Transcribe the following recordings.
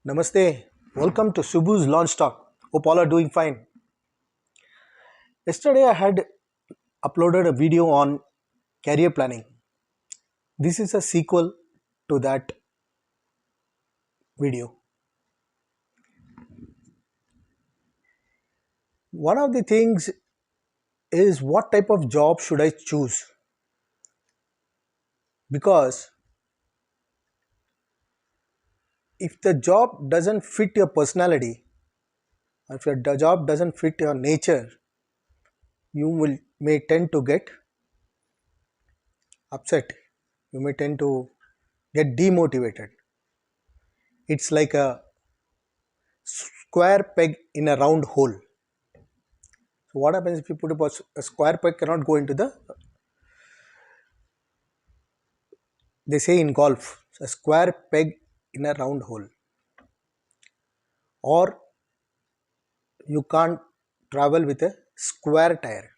Namaste. Welcome to Subbus Lounge Talk. Hope all are doing fine. Yesterday I had uploaded a video on career planning. This is a sequel to that video. One of the things is what type of job should I choose? Because if the job doesn't fit your personality, or if your job doesn't fit your nature, you may tend to get upset. You may tend to get demotivated. It's like a square peg in a round hole. So what happens if you put a square peg cannot go into they say in golf, a square peg in a round hole, or you can't travel with a square tire.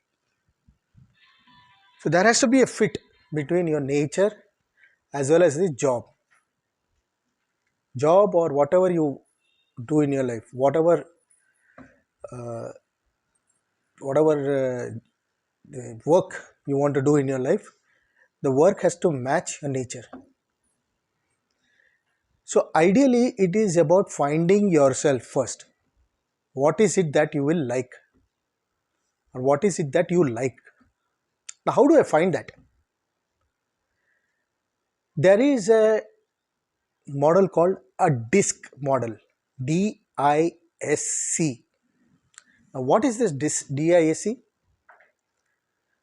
So there has to be a fit between your nature as well as the job or whatever you do in your life, whatever the work you want to do in your life, the work has to match your nature. So ideally it is about finding yourself first. What is it that you will like, or what is it that you like? Now how do I find that? There is a model called a DISC model, DISC. Now what is this DISC?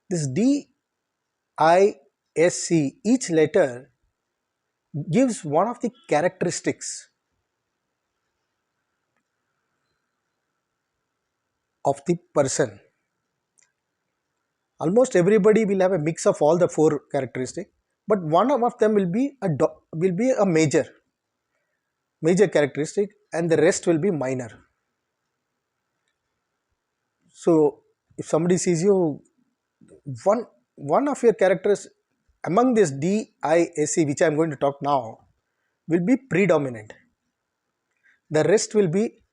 This DISC, each letter gives one of the characteristics of the person. Almost everybody will have a mix of all the four characteristics, but one of them will be a major characteristic, and the rest will be minor. So if somebody sees you, one of your characters among this DISC, which I am going to talk now, will be predominant. The rest will be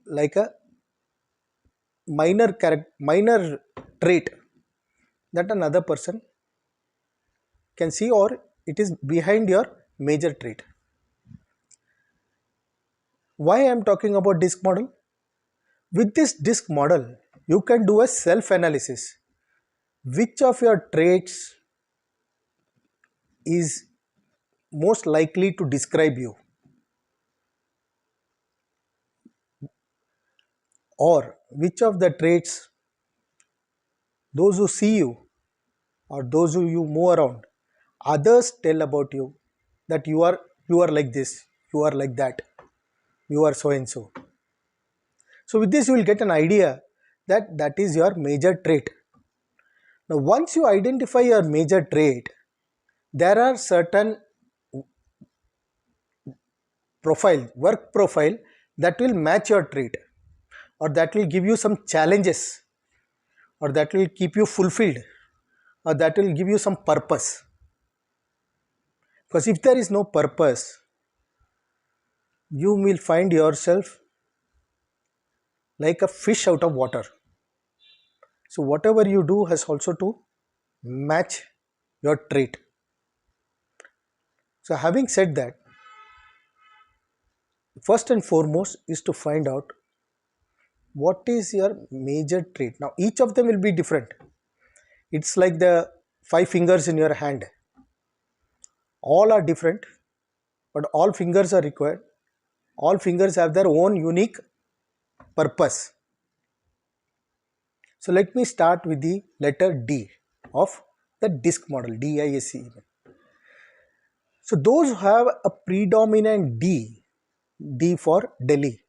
like a minor trait that another person can see, or it is behind your major trait. Why I am talking about DISC model? With this DISC model, you can do a self-analysis. Which of your traits is most likely to describe you? Or which of the traits, those who see you or those who you move around, others tell about you that you are like this, you are like that, you are so and so. So with this you will get an idea that is your major trait. Now once you identify your major trait, there are certain work profile that will match your trait, or that will give you some challenges, or that will keep you fulfilled, or that will give you some purpose. Because if there is no purpose, you will find yourself like a fish out of water. So whatever you do has also to match your trait. So having said that, first and foremost is to find out what is your major trait. Now each of them will be different. It's like the 5 fingers in your hand. All are different, but all fingers are required. All fingers have their own unique purpose. So let me start with the letter D of the DISC model, DISC. So those who have a predominant D for Delhi,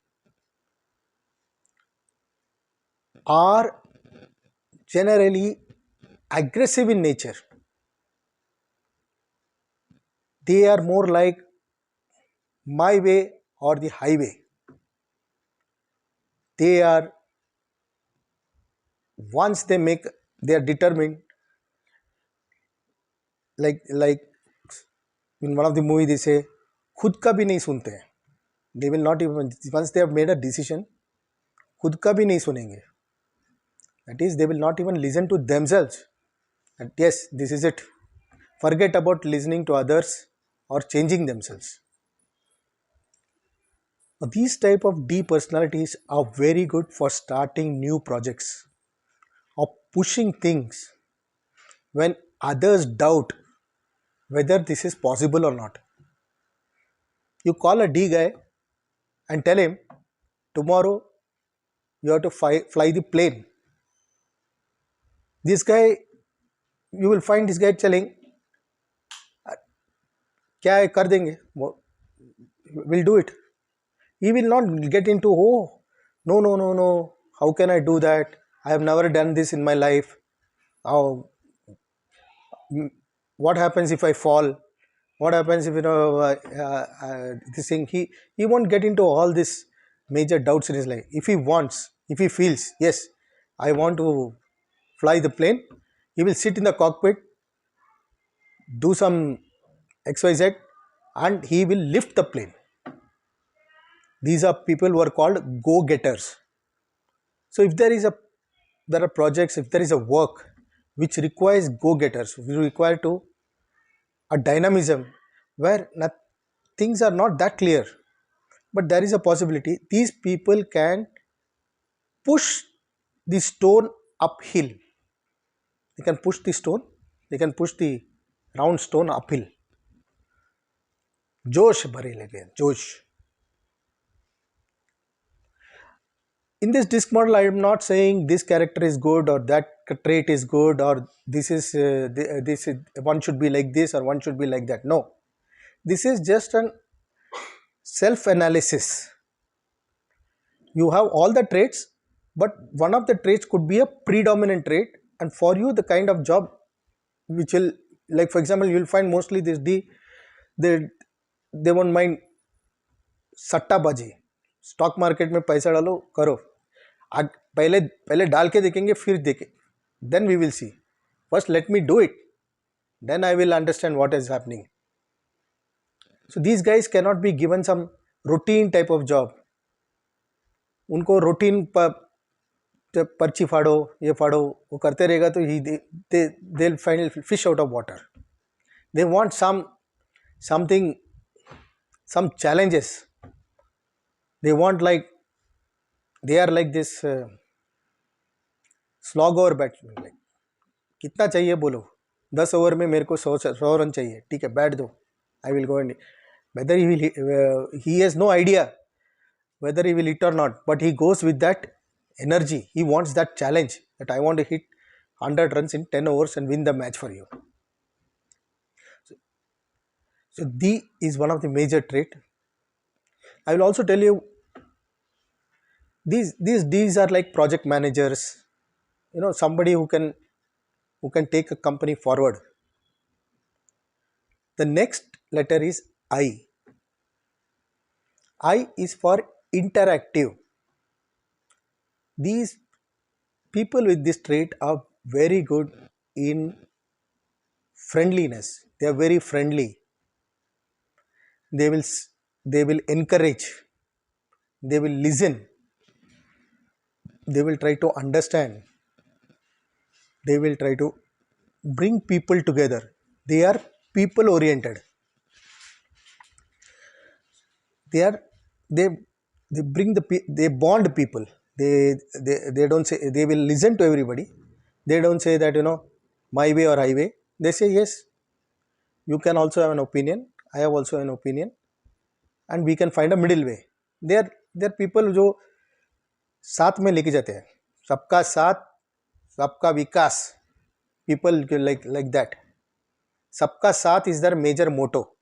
are generally aggressive in nature. They are more like my way or the highway. They are, once they are determined, like in one of the movie they say, खुद का भी नहीं सुनते हैं. They will not even, once they have made a decision, खुद का भी नहीं सुनेंगे. That is, they will not even listen to themselves. And yes, this is it. Forget about listening to others or changing themselves. Now, these type of D personalities are very good for starting new projects or pushing things when others doubt whether this is possible or not. You call a D guy and tell him, tomorrow you have to fly the plane. This guy, you will find this guy telling, क्या है कर देंगे, we'll do it. He will not get into, oh, no, how can I do that? I have never done this in my life. How, what happens if I fall? What happens if, this thing? He won't get into all this major doubts in his life. If he wants, if he feels, yes, I want to fly the plane, he will sit in the cockpit, do some XYZ, and he will lift the plane. These are people who are called go-getters. So if there are projects, if there is a work which requires go-getters, we require to a dynamism where things are not that clear, but there is a possibility these people can push the stone uphill. They can push the stone, they can push the round stone uphill. Josh bhare lege, Josh. In this disc model, I am not saying this character is good or that trait is good or this is one should be like this or one should be like that. No, this is just an self-analysis. You have all the traits, but one of the traits could be a predominant trait, and for you, the kind of job which will, like for example, you will find mostly this D, they won't mind सट्टाबाजी. Stock market में पैसा डालो, करो. आज पहले डाल के देखेंगे, फिर देखें, then we will see. First let me do it, then I will understand what is happening. So these guys cannot be given some routine type of job. उनको रूटीन पर्ची फाड़ो, ये फाड़ो, वो करते रहेगा तो they'll find fish out of water. They want something, some challenges. They want they are like this slog over batsman. Like, कितना चाहिए बोलो, 10 ओवर में मेरे को 100 रन चाहिए, ठीक है बैट दो, I will go and whether he has no idea whether he will hit or not, but he goes with that energy. He wants that challenge that I want to hit 100 runs in 10 overs and win the match for you. So D is one of the major trait. I will also tell you, these Ds are like project managers, somebody who can take a company forward. The next letter is I. I is for interactive. These people with this trait are very good in friendliness. They are very friendly. They will encourage. They will listen. They will try to understand. They will try to bring people together. They are people oriented. They bond people. They don't say, they will listen to everybody. They don't say that my way or highway. They say yes, you can also have an opinion, I have also an opinion, and we can find a middle way. They are people जो साथ में लेके जाते हैं, सबका साथ सबका विकास. People like that. सबका साथ is their major motto.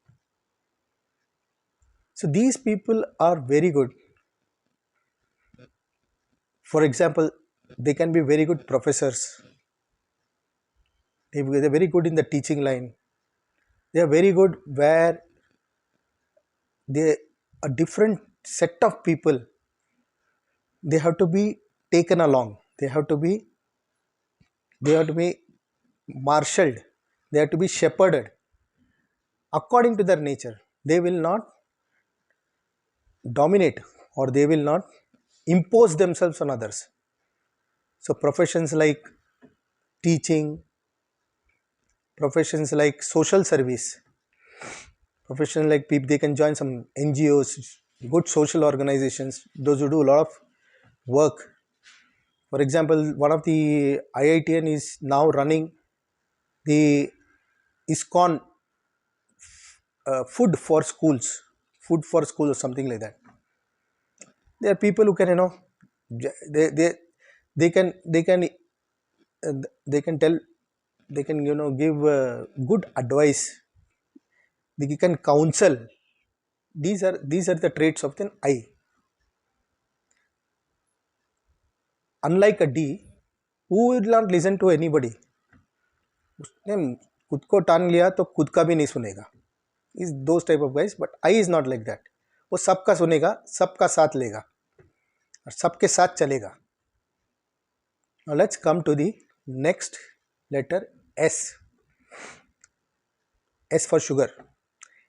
So these people are very good. For example, they can be very good professors. They are very good in the teaching line. They are very good where a different set of people, they have to be taken along. They have to be marshaled. They have to be shepherded according to their nature. They will not dominate, or they will not impose themselves on others. So professions like teaching, professions like social service, professions like people, they can join some NGOs, good social organizations, those who do a lot of work. For example, one of the IITN is now running the ISKCON food for schools, food for schools or something like that. There are people who can, they they they can tell, they can, give good advice, they can counsel. These are the traits of an I. Unlike a D, who will not listen to anybody. उसने खुद को टांग लिया तो खुद का भी नहीं सुनेगा. Is those type of guys, but I is not like that. वो सबका सुनेगा, सबका साथ लेगा और सबके साथ चलेगा. Now let's come to the next letter, S. S for sugar.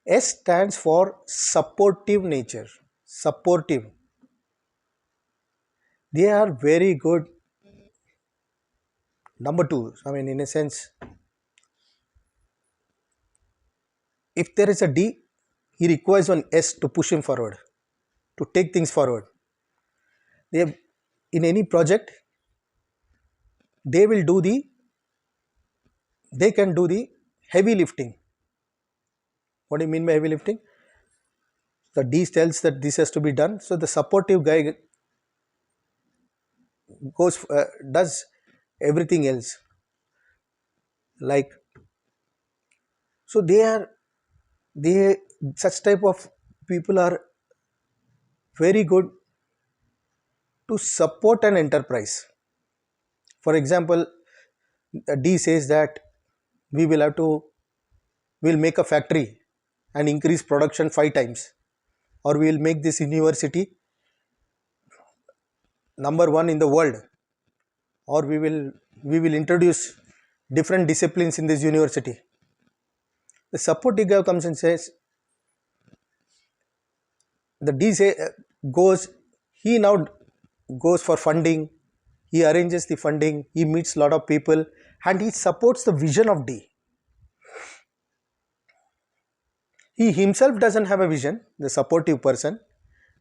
S stands for supportive nature. Supportive. They are very good. Number two, I mean, in a sense, if there is a D, he requires one S to push him forward, to take things forward. They, in any project, they can do the heavy lifting. What do you mean by heavy lifting? The D tells that this has to be done, so the supportive guy does everything else. Like, so such type of people are very good to support an enterprise. For example, D says that we'll make a factory and increase production 5 times, or we will make this university number 1 in the world, or we will introduce different disciplines in this university. The supportive guy comes and says, the D he now goes for funding, he arranges the funding, he meets a lot of people, and he supports the vision of D. He himself doesn't have a vision, the supportive person,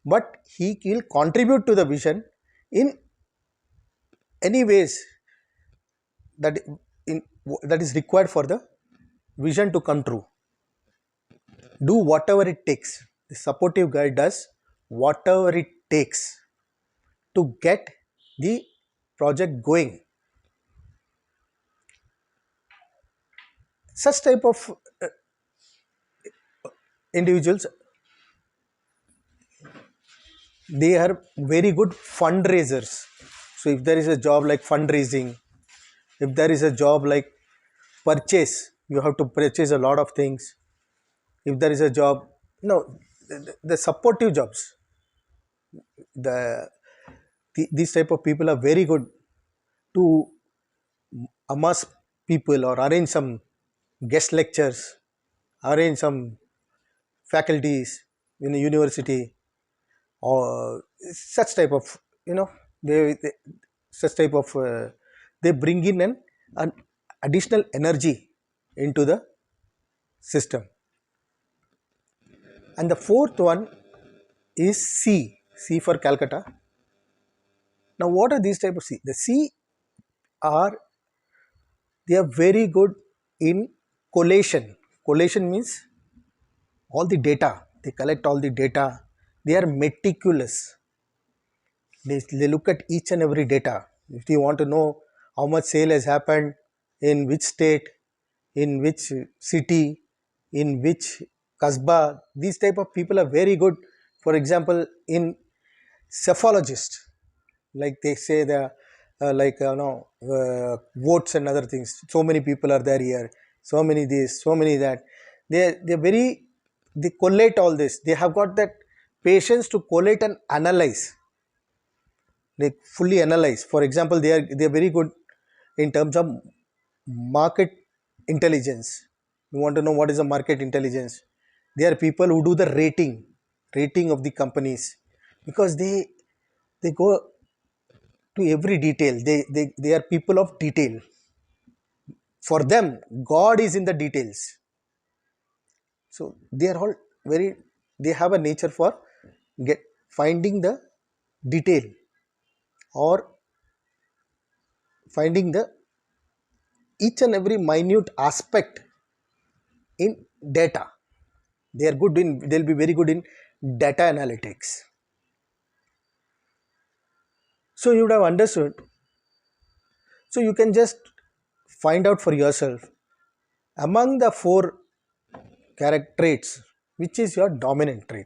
but he will contribute to the vision in any ways that is required for the vision to come true. Do whatever it takes. The supportive guy does whatever it takes to get the project going. Such type of individuals, they are very good fundraisers. So if there is a job like fundraising, if there is a job like purchase, you have to purchase a lot of things. If there is a job, the supportive jobs, these type of people are very good to amass people or arrange some guest lectures, arrange some faculties in a university, or such type of, they bring in an additional energy into the system. And the fourth one is C for Calcutta. Now what are these type of C? The C they are very good in collation. Collation means all the data, they collect all the data, they are meticulous. They look at each and every data. If you want to know how much sale has happened, in which state, in which city, in which kasbah, these type of people are very good. For example, in cephalogist, like they say the votes and other things, so many people are there here, so many this, so many that, they collate all this. They have got that patience to collate and analyze, like fully analyze. For example, they are very good in terms of market intelligence. You want to know what is the market intelligence? They are people who do the rating. rating of the companies, because they go to every detail. They are people of detail. For them, God is in the details. So they are all very, they have a nature for get finding the detail, or finding the each and every minute aspect in data. They'll be very good in data analytics. So you would have understood. So you can just find out for yourself, among the four character traits, which is your dominant trait.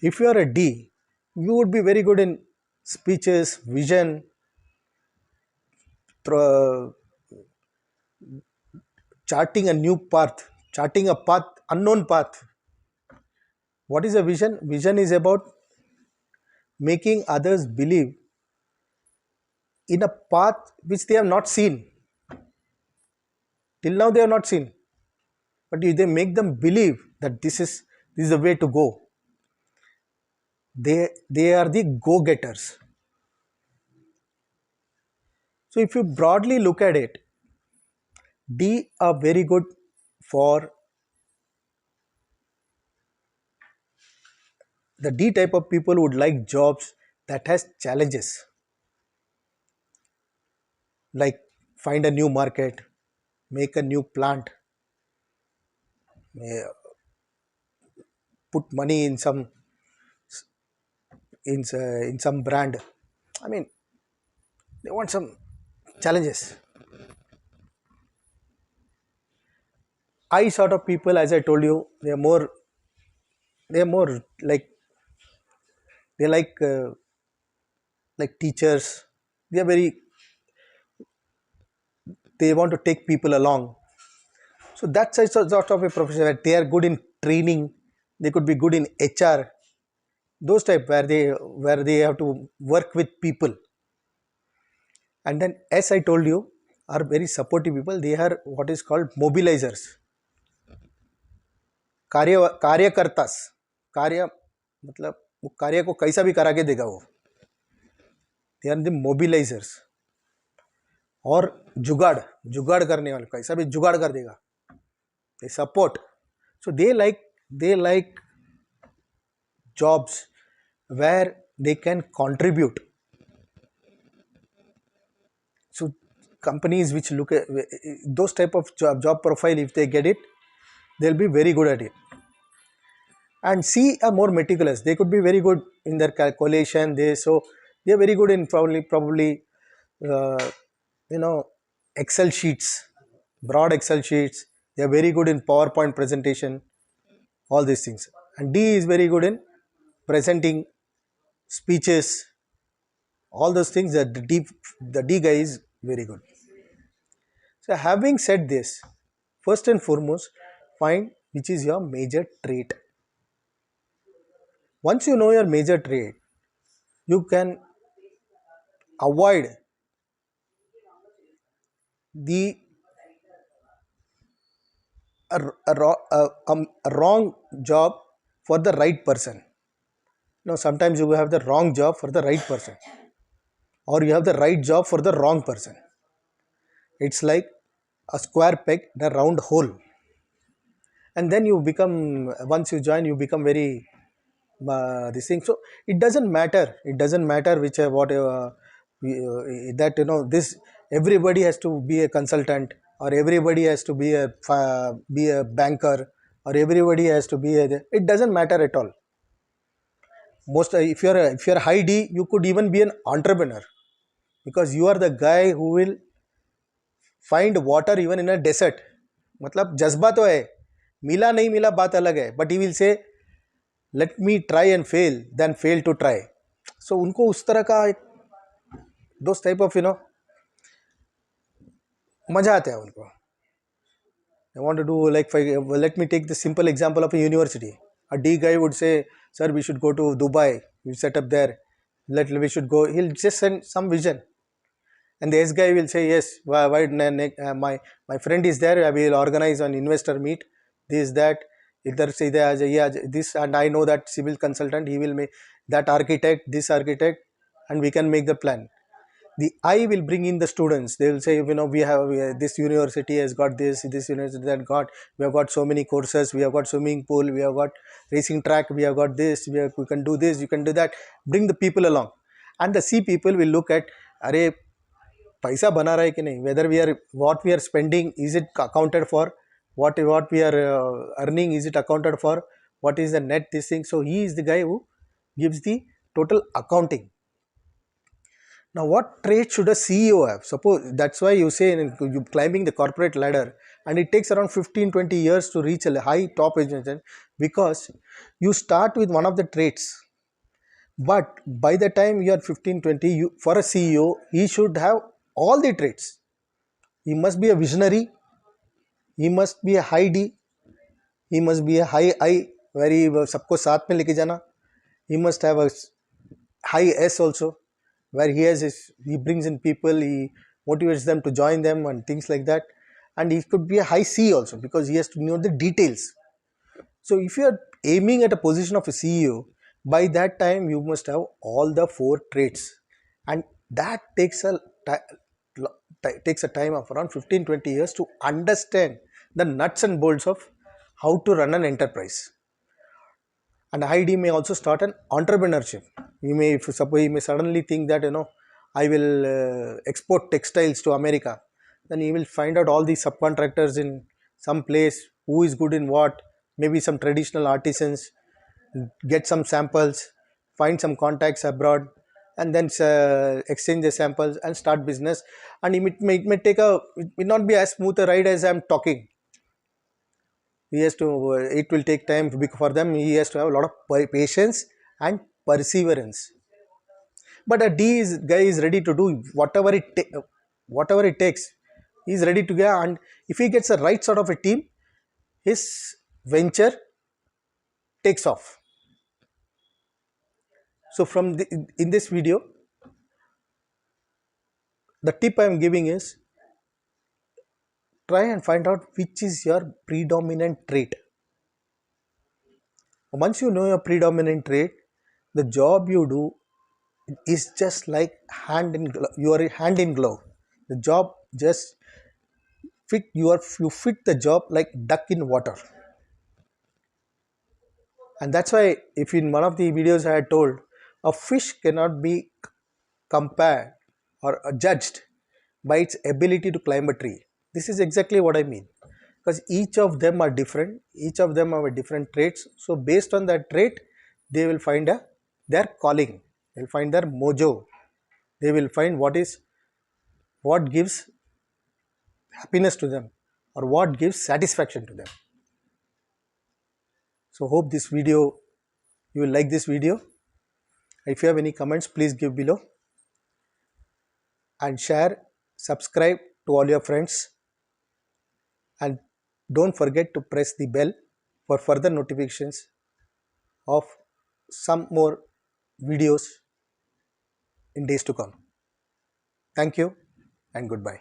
If you are a D, you would be very good in speeches, vision, charting a new path, charting a path, unknown path. What is a vision? Vision is about making others believe in a path which they have not seen. Till now they have not seen. But if they make them believe that this is the way to go, they are the go-getters. So if you broadly look at it, D are very good for the D type of people would like jobs that has challenges, like find a new market, make a new plant, put money in some in some brand. I mean, they want some challenges. I sort of people, as I told you, they are more they like teachers. They are very, they want to take people along. So that's a sort of a profession where they are good in training. They could be good in HR. Those type where they have to work with people. And then, as I told you, are very supportive people. They are what is called mobilizers. कार्यकर्तास. कार्य मतलब वो कार्य को कैसा भी करा के देगा वो. They are the mobilizers. और जुगाड़ करने वाले, कैसा भी जुगाड़ कर देगा. They support. So they like jobs where they can contribute. So companies which look at those type of job profile, if they get it, they'll be very good at it. And C are more meticulous. They could be very good in their calculation. They're very good in probably Excel sheets, broad Excel sheets. They're very good in PowerPoint presentation, all these things. And D is very good in presenting speeches, all those things. That the D guy is very good. So having said this, first and foremost, find which is your major trait. Once you know your major trait, you can avoid the a wrong job for the right person. Now sometimes you have the wrong job for the right person, or you have the right job for the wrong person. It's like a square peg in a round hole. And then you become, once you join, you become very this thing. So it doesn't matter which that this everybody has to be a consultant, or everybody has to be a banker, or everybody has to be it doesn't matter at all. Most if you're high D, you could even be an entrepreneur, because you are the guy who will find water even in a desert. मतलब जज्बा तो है, मिला नहीं मिला बात अलग है, but he will say let me try and fail than fail to try. So उनको उस तरह का those type of मजा आता है उनको. I want to do let me take the simple example of a university. A D guy would say, sir, we should go to Dubai, we set up there, we should go. He'll just send some vision. And the S guy will say, yes, my friend is there, I will organize an investor meet, this, that, इधर से इधर आ जाइए, this, and I know that civil consultant, he will make that architect, this architect, and we can make the plan. The I will bring in the students. They will say, this university has got this university that got, we have got so many courses, we have got swimming pool, we have got racing track, we have got this, we can do this, you can do that. Bring the people along, and the C people will look at, अरे पैसा बना रहा है कि नहीं, whether we are, what we are spending, is it accounted for, what we are earning, is it accounted for, what is the net this thing. So he is the guy who gives the total accounting. Now, what trait should a CEO have? Suppose, that's why you say you climbing the corporate ladder, and it takes around 15-20 years to reach a high top position, because you start with one of the traits, but by the time you are 15-20, for a CEO, he should have all the traits. He must be a visionary, he must be a high D, he must be a high I, where he सबको साथ में लेके जाना. He must have a high S also, where he brings in people, he motivates them to join them and things like that. And he could be a high C also, because he has to know the details. So if you are aiming at a position of a CEO, by that time you must have all the 4 traits, and that takes a time of around 15-20 years to understand the nuts and bolts of how to run an enterprise. And ID may also start an entrepreneurship. Suppose he may suddenly think that, I will export textiles to America. Then he will find out all the subcontractors in some place, who is good in what, maybe some traditional artisans, get some samples, find some contacts abroad, and then exchange the samples and start business. And it may not be as smooth a ride as I am talking. He has to, it will take time for them. He has to have a lot of patience and perseverance. But a guy is ready to do whatever it takes. He is ready to go, and if he gets the right sort of a team, his venture takes off. So in this video, the tip I am giving is, try and find out which is your predominant trait. Once you know your predominant trait, the job you do is just like you are hand in glove. The job just you fit the job like duck in water. And that's why, if in one of the videos I had told, a fish cannot be compared or judged by its ability to climb a tree. This is exactly what I mean, because each of them are different, each of them have different traits. So based on that trait, they will find their calling, they will find their mojo, they will find what gives happiness to them, or what gives satisfaction to them. So hope this video, you will like this video. If you have any comments, please give below, and share, subscribe to all your friends, and don't forget to press the bell for further notifications of some more videos in days to come. Thank you and goodbye.